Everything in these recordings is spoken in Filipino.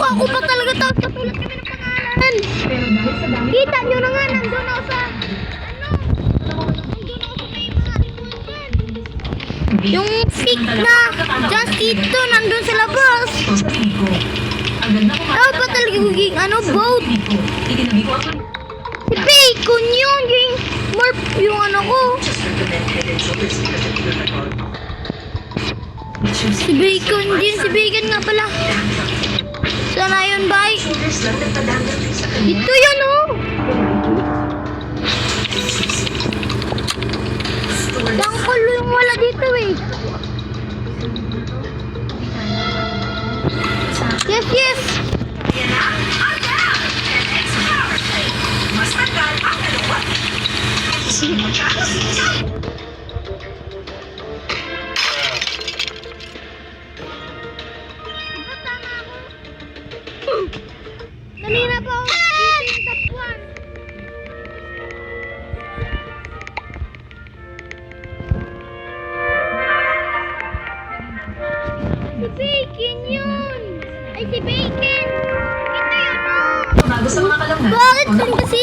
Mukha ko pa talaga tapos katulad kami ng pangalan. Kita nyo na nga, nandun ako sa, nandun ako sa may mga revolver. Yung pick na just dito, nandun sa labas. Dapat talaga maging boat. Si Bacon yun, yung morph yung ko. Si Bacon din, si Bacon nga pala. Sana yun, bye. Ito yun, oh. Tangkol yung wala dito, eh. Yes, yes. Kanina pa ako dito yung top 1. Si Bacon yun! Ay, si Bacon! Ito yun, oh! Bago sa mga kalamnan. Bakit kan kasi?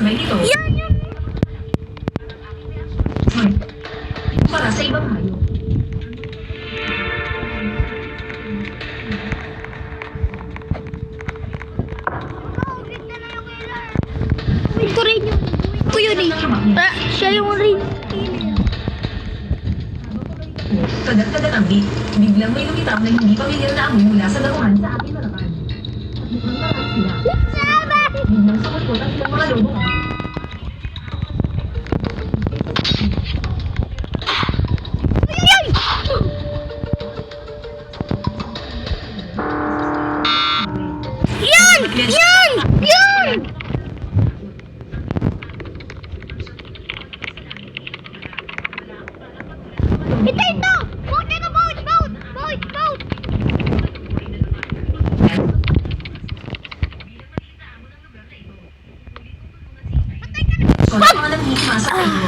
May dito. Yan yun! Para sa ibang hayop. Ito rin yun. Ito yun eh. Siya yung rin. Kagat-kagat ang beat. Biglang may lumitaw na hindi pamilyar na amoy mula sa daruhan sa aking harapan. At mukhang marami sila. Biglang sumukot ang ilang mga lobo. Yan! Yan! Yan! Ito, ito! Boat, ito, boat, boat, boat, boat! So, ang mga nanghihima sa kayo.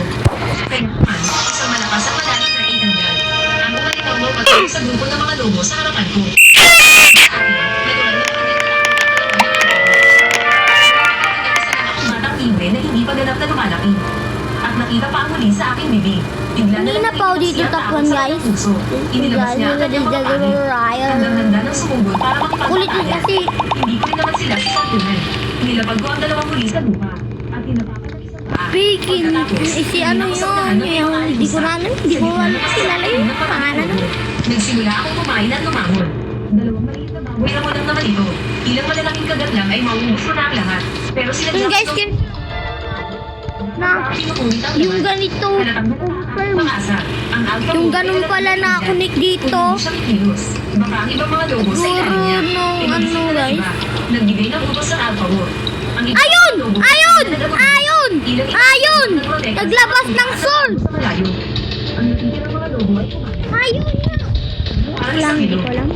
Kaya naman, isang malakas at malalim na itangal. Ang mga nitawag pagkakas sa grupo ng mga lobo sa harapan ko. Batang libre na hindi pa ganap na lumalaki. At nakita pa ang huli sa aking bibig. Kanina pa ako dito tapuan, guys. Inilabas niya ang kanyang mga pangit. Handa ng sumugod para Kulit yun makipagpatayan. kasi. Hindi ko rin naman sila sasantunan. Nilapag ko ang dalawang huli sa lupa. At tinapakan ng isang paa. Bacon. Si ano yun? Yung hindi ko kilala yung pangalan nun. Nagsimula akong kumain at lumangon. Dalawang maliit na baboy na walang naman ito. Ilang malalaking kagat lang ay mauubos ko na ang lahat. Pero sila Yun guys, na yung ganito confirm. Yung ganun pala na connect dito. Baka ang ibang mga lobo sa ilalim niya. Guro nung guys. Nagbigay ng utos sa alpha war. Ang ibang Ayun! lobo, Ayun! nagagawa. Ayun! Ayun! Naglabas ng sword! Sa malayo. Ang natitirang mga lobo ay kumain. Ayun nga! Parang Lang, isang hindi ilog. ko alam.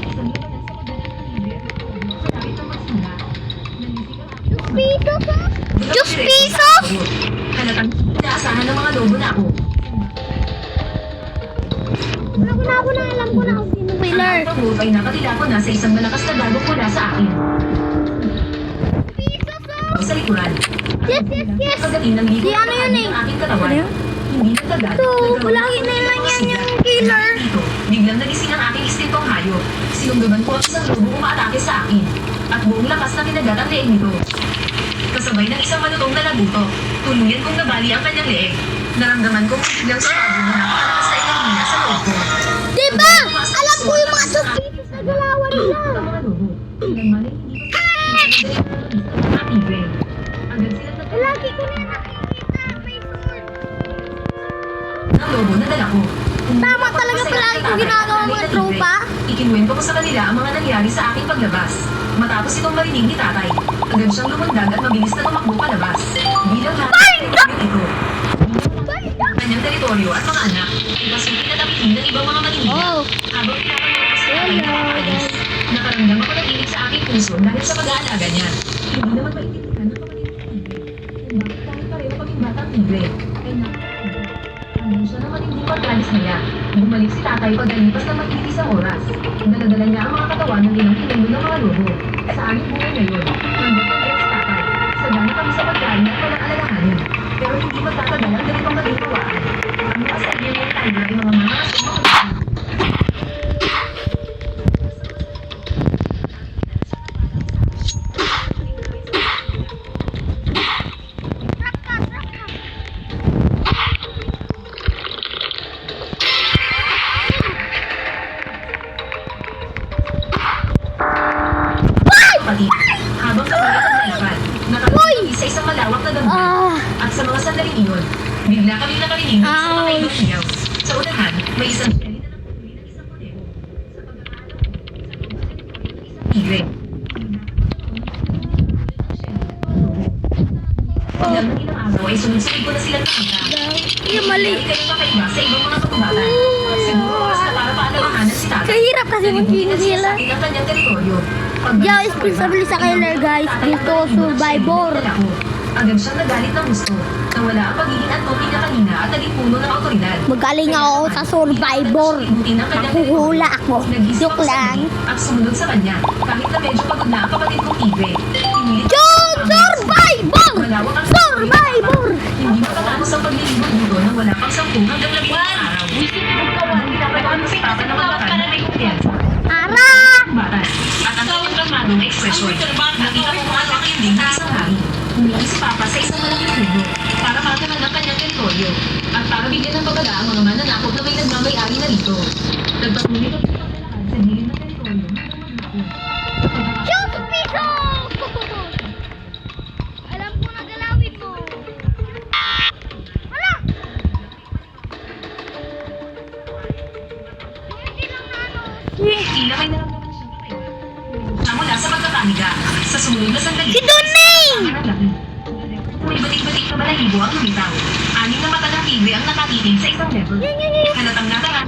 Pisos ah! Diyos pisos! Halatang inaasahan ng mga lobo na ako. Ako na alam ko na kung sino Ang killer. alpha wolf ay nakatila ko na sa isang malakas na dagok mula sa akin. Pisos ah! Sa likuran. Yes, yes, yes! Pagdating ng Si ano yun eh? ng aking katawan. Ano yun? Hindi nagdagat. So, palagi na lang yan yung killer. Dito, biglang nagising ang aking istintong hayop. Sinunggaban ko ang isang lobo umaatake sa akin. At buong lakas na kinagat ang leeg nito. Kasabay ng isang malutong na labuto, tuluyan kong nabali ang kanyang leeg. Naramdaman kong biglang sumabog na napakalakas na enerhiya sa loob ko. Diba? Alam ko yung mga suspitos na galawan nila. Ang mga lobo, ilang mali hindi ko sa tigre. Agad sila Lagi ko na nakikita. May sword. ng lobo na dala ko. Tama talaga palagi ko ginagawa mga tropa. Ikinuwento ko sa kanila ang mga nangyari sa aking paglabas. Matapos itong marinig ni tatay, agad siyang lumundag at mabilis na tumakbo palabas. Bilang lahat ito. Kanyang teritoryo at mga anak ay pasukin at apitin ng ibang mga maninila. Oh. Habang pinapanood ko sa tatay na papaalis, nakaramdam ako ng inig sa aking puso dahil sa pag-aalaga niya. Hindi naman maintindihan ng kapatid ng tigre. Kung bakit kahit pareho kaming batang tigre, ay nakakagod. Hanggang siya naman matinding pagkalis niya. Bumalik si tatay pagkalipas ng mahigit isang oras. Daladala niya ang mga katawan ng ilang kinulo ng mga lobo. Sa aming buhay ngayon, nandun na si tatay. Sagana kami sa pagkain at walang alalahanin. Pero hindi magtatagal ang ganitong kalituwaan. Ang mga Siberian tiger ay mga mangas o mga kapatid. Habang kami ay naglalakad, nakarating sa isang malawak na dambal. At sa mga sandaling iyon, bigla kaming nakarinig ng isang makaibang hiyaw. Sa unahan, may isang shelly na napuwi ng isang kuneho. Sa pagkakalaman, isang tigre. Ilang ng ilang araw ay sunod-sunod ko na silang nakita. Yung mali. Hindi kayo makaiba sa ibang mga kagubatan. Siguro oras na para paalamahanan si tatay. Kahirap kasi maging sila. Sa ang kanyang teritoryo. Di ako responsable sa kailer guys. Dito, survivor. Agad siyang nagalit ng gusto. Nawala ang pagiging antopi niya kanina at naging puno ng autoridad. Magaling ako sa survivor. Nakuhula ako. Joke lang. At sumunod sa kanya. Kahit na medyo pagod na ang kapatid kong tigre. Pinilit Survivor! malawak ang Survivor! Hindi makatapos ang paglilibot dito nang wala pang 10 hanggang 15 araw. Pinapagano si Papa ng magkakaroon ng kumpiyansa. Ara! Batas. At ang kanyang kalmadong ekspresyon. Nakita ko kung ano ang ending ng isang hari. Umihi si Papa sa isang malaking puno para mataman ang kanyang teritoryo at para bigyan ng babala ang mga mananakop na may nagmamay-ari na rito. Nagpatuloy kami sa paglalakad sa gilid ng teritoryo. Shoot piso! Alam ko na galawin mo. Hala! Hindi lang na ano. Tila may naramdaman siyang kakaiba. Mula sa pagkakamiga, sa sumunod na sandali. Si Doning! May batik-batik na balahibo ang lumitaw. Anim na mata ng tigre ang nakatitig sa isang level. Halatang nakaraan.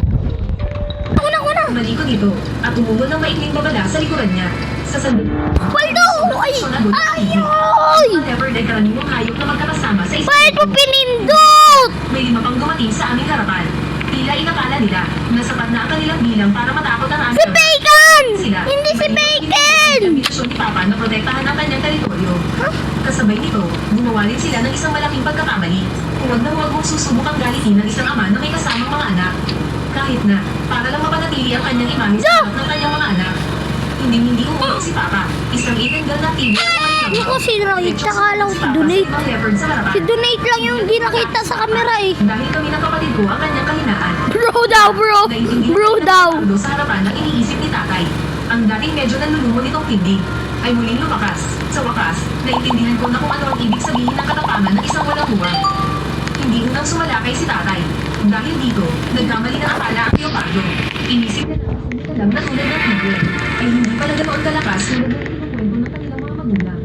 Una! Maliko dito at umungol ng maikling babala sa likuran niya. Sa sandali. Waldo! Ay! Ayoy! Ang leopard ay karaniwang hayop na magkakasama sa isang Bakit mo pinindot? May 5 pang dumating sa aming harapan. Tila inakala nila na sapat na ang kanilang bilang para matakot ang aming Si Bacon! sila. Hindi si Bacon! Ambisyon ni Papa na protektahan ang kanyang teritoryo. Kasabay nito, gumawa rin sila ng isang malaking pagkakamali. Huwag na huwag mong susubukang galitin ng isang ama na may kasamang mga anak. Kahit na, para lang mapanatili ang kanyang imahe sa harap ng kanyang mga anak. Hindi umulong si Papa. Isang itingal na tigre ang kanyang Hindi ko si Roy, tsaka lang si Donate. Si Donate lang yung hindi nakita sa camera eh. Dahil kami ng kapatid ko ang kanyang kahinaan. Bro daw, bro! Bro daw! Sa harapan ng iniisip ni tatay. Ang dating medyo nanlulumo nitong tindig ay muling lumakas. Sa wakas, naintindihan ko na kung ano ang ibig sabihin ng katapangan ng isang walang huwag. Hindi unang sumalakay si tatay. Dahil dito, nagkamali ng akala ang leopardo. Inisip na lang na tulad ng tigre ay hindi pala ganoon kalakas na naging ng kanilang mga magulang.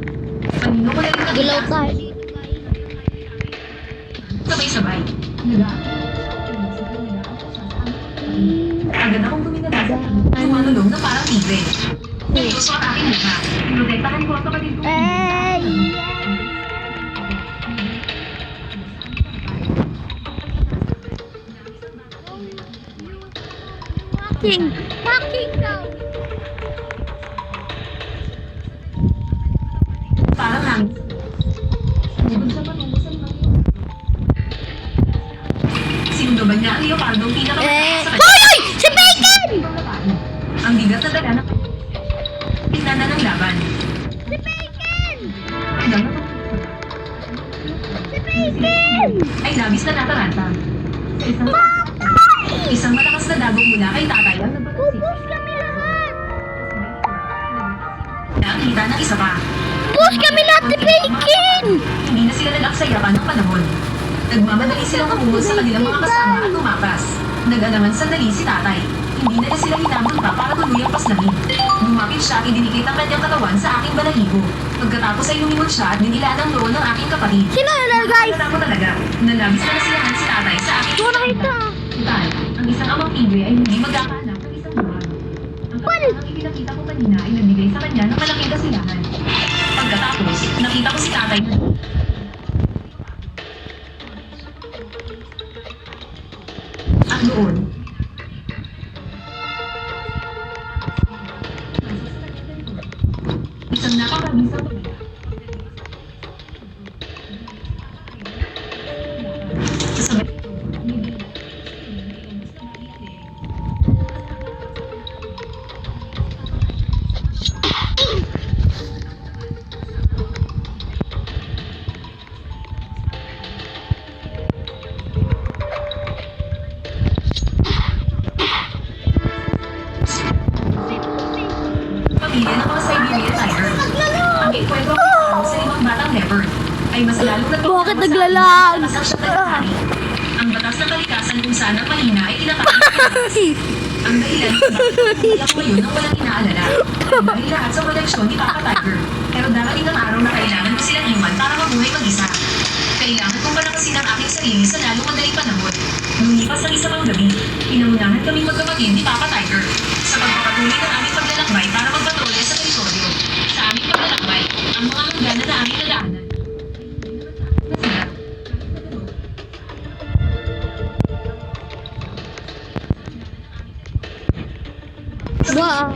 Kanino ko na rin Galaw tayo. sabay-sabay. Agad akong tuminala sa tumanulong na parang tigre. Gusto ang aking mukha. Protektahan ko ang kapatid ko. Ay! Walking daw! Parang hangin. Bugod siya patungo sa limang yun. Sinundoban niya ang leopardong pinakamataas sa kanya. Hoy! Si Bacon! Ang bigat na dala ng pinana ng laban. Si Bacon! Hanggang Si Bacon! ay labis na nataranta. Sa isang malakas na dagong mula kay tatay ang nagbatasik. Ubus kami lahat! Nakita ng isa pa. Ubus kami lahat ni Bacon! Hindi na sila nag-aksaya pa ng panahon. Nagmamadali silang umungol sa kanilang mga kasama at tumakas. Nag-alaman sandali si tatay. Hindi na sila hinamon pa para tuluyang paslamin. Lumapit siya at idinikit ang kanyang katawan sa aking balahibo. Pagkatapos ay lumingon siya at dinilaan ang loob ng aking kapatid. Sino yun guys? Nakita ko talaga. Nalabis na nasiyahan si tatay sa aking Ito nakita! Total, ang isang amang tigre ay hindi magkakahanap ng isang buwan. Ang kapatang ipinakita ko kanina ay nagbigay sa kanya ng malaking kasiyahan. Pagkatapos, nakita ko si tatay na Noon, isang napakabisang kasabay pamilya ng mga Siberian Tiger. Ang ikwento ko sa limang batang leopard ay mas lalong Bakit naglalag? Ang batas ng kalikasan kung saan ang mahina ay tinatapos. Ang dahilan kung bakit wala ko ngayon ang walang inaalala. Dahil lahat sa koleksyon ni Papa Tiger. Pero darating ang araw na kailangan ko silang iwan para mabuhay mag-isa. Kailangan kong palakasin ang aking sarili sa lalong madaling panahon. Lumipas ang isa pang gabi, pinangunahan kaming magkapatid ni Papa Tiger sa pagpapatuloy ng aming paglalakbay para magpatrolya sa teritoryo. Sa aming paglalakbay, ang mga hangganan na aming nadaanan. Wow.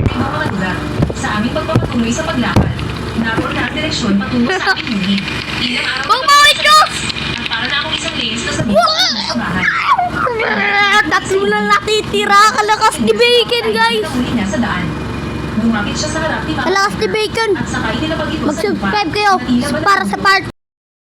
Ibang mga lugar, sa aming pagpapatuloy sa paglakad, naroon na ang direksyon patungo sa aming unit. Ilang araw Bang, bakit ka? at para na akong isang lens na sa sa bahay. Tatlo lang natitira. Kalakas ni Bacon, guys. Nahuli niya sa daan. Lumapit siya sa harap ni Papa Kalakas ni Tiger Bacon. at sakay nilapag ito sa lupa Mag-subscribe kayo na tila para sa part